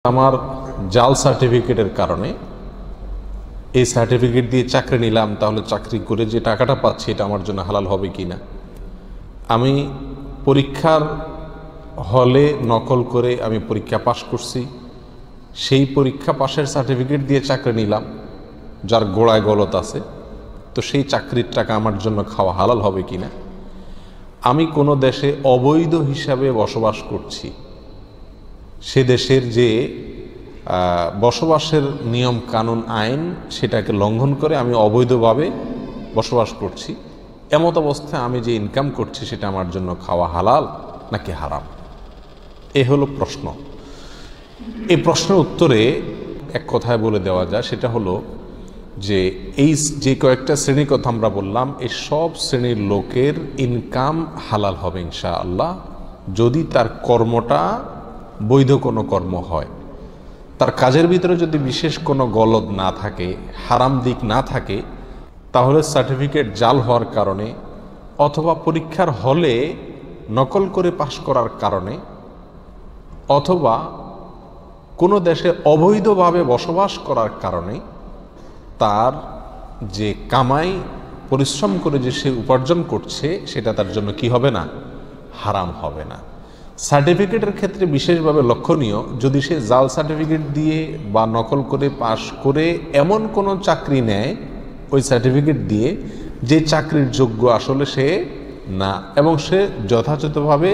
আমার জাল সার্টিফিকেটের কারণে এই সার্টিফিকেট দিয়ে চাকরি নিলাম, তাহলে চাকরি করে যে টাকাটা পাচ্ছি এটা আমার জন্য হালাল হবে কি না। আমি পরীক্ষার হলে নকল করে আমি পরীক্ষা পাশ করছি, সেই পরীক্ষা পাশের সার্টিফিকেট দিয়ে চাকরি নিলাম যার গোড়ায় গলত আছে, তো সেই চাকরির টাকা আমার জন্য খাওয়া হালাল হবে কি না। আমি কোনো দেশে অবৈধ হিসাবে বসবাস করছি, সে দেশের যে বসবাসের নিয়ম কানুন আইন সেটাকে লঙ্ঘন করে আমি অবৈধভাবে বসবাস করছি, এমত অবস্থায় আমি যে ইনকাম করছি সেটা আমার জন্য খাওয়া হালাল নাকি হারাম, এ হলো প্রশ্ন। এই প্রশ্নের উত্তরে এক কথায় বলে দেওয়া যায়, সেটা হলো যে এই যে কয়েকটা শ্রেণীর কথা আমরা বললাম, এই সব শ্রেণীর লোকের ইনকাম হালাল হবে ইনশাআল্লাহ, যদি তার কর্মটা বৈধ কোনো কর্ম হয়, তার কাজের ভিতরে যদি বিশেষ কোনো গলদ না থাকে, হারাম দিক না থাকে, তাহলে সার্টিফিকেট জাল হওয়ার কারণে অথবা পরীক্ষার হলে নকল করে পাশ করার কারণে অথবা কোনো দেশে অবৈধভাবে বসবাস করার কারণে তার যে কামাই পরিশ্রম করে যে সে উপার্জন করছে সেটা তার জন্য কি হবে না, হারাম হবে না। সার্টিফিকেটের ক্ষেত্রে বিশেষভাবে লক্ষণীয়, যদি সে জাল সার্টিফিকেট দিয়ে বা নকল করে পাশ করে এমন কোনো চাকরি নেয় ওই সার্টিফিকেট দিয়ে যে চাকরির যোগ্য আসলে সে না, এবং সে যথাযথভাবে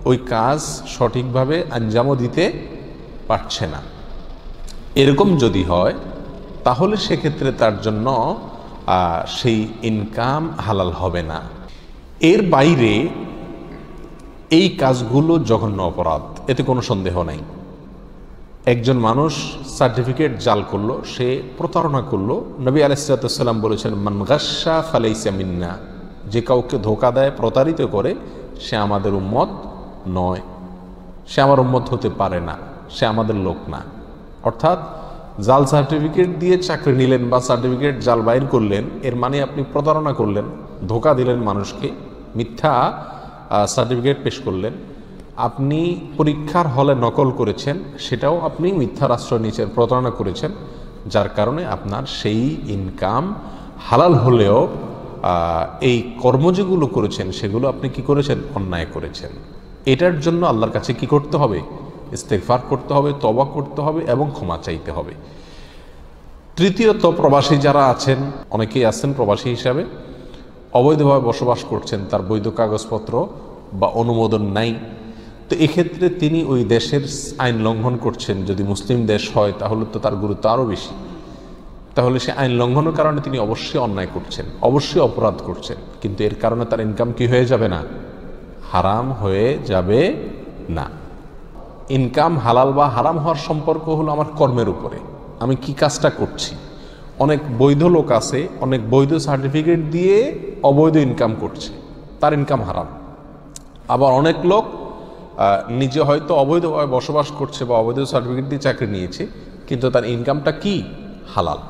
ওই কাজ সঠিকভাবে আঞ্জামও দিতে পারছে না, এরকম যদি হয় তাহলে সেক্ষেত্রে তার জন্য সেই ইনকাম হালাল হবে না। এর বাইরে এই কাজগুলো জঘন্য অপরাধ, এতে কোনো সন্দেহ নাই। একজন মানুষ সার্টিফিকেট জাল করলো, সে প্রতারণা করলো, নবী আলাইহিস সালাম বলেছেন, মান গাশশা ফালাইসা মিন্না, যে কাউকে ধোঁকা দেয়, প্রতারিত করে, সে আমাদের উম্মত নয়, সে আমার উম্মত হতে পারে না, সে আমাদের লোক না। অর্থাৎ জাল সার্টিফিকেট দিয়ে চাকরি নিলেন বা সার্টিফিকেট জাল বাইর করলেন, এর মানে আপনি প্রতারণা করলেন, ধোঁকা দিলেন মানুষকে, মিথ্যা সার্টিফিকেট পেশ করলেন। আপনি পরীক্ষার হলে নকল করেছেন, সেটাও আপনি মিথ্যার আশ্রয় নিয়েছেন, প্রতারণা করেছেন, যার কারণে আপনার সেই ইনকাম হালাল হলেও এই কর্ম যেগুলো করেছেন সেগুলো আপনি কি করেছেন, অন্যায় করেছেন। এটার জন্য আল্লাহর কাছে কি করতে হবে, ইস্তেগফার করতে হবে, তওবা করতে হবে এবং ক্ষমা চাইতে হবে। তৃতীয়ত, প্রবাসী যারা আছেন, অনেকেই আছেন প্রবাসী হিসাবে অবৈধভাবে বসবাস করছেন, তার বৈধ কাগজপত্র বা অনুমোদন নাই, তো এক্ষেত্রে তিনি ওই দেশের আইন লঙ্ঘন করছেন। যদি মুসলিম দেশ হয় তাহলে তো তার গুরুত্ব আরও বেশি, তাহলে সে আইন লঙ্ঘনের কারণে তিনি অবশ্যই অন্যায় করছেন, অবশ্যই অপরাধ করছেন, কিন্তু এর কারণে তার ইনকাম কি হয়ে যাবে না, হারাম হয়ে যাবে না। ইনকাম হালাল বা হারাম হওয়ার সম্পর্ক হলো আমার কর্মের উপরে, আমি কি কাজটা করছি। অনেক বৈধ লোক আছে, অনেক বৈধ সার্টিফিকেট দিয়ে অবৈধ ইনকাম করছে, তার ইনকাম হারাম। আবার অনেক লোক নিজে হয়তো অবৈধভাবে বসবাস করছে বা অবৈধ সার্টিফিকেট দিয়ে চাকরি নিয়েছে, কিন্তু তার ইনকামটা কি, হালাল।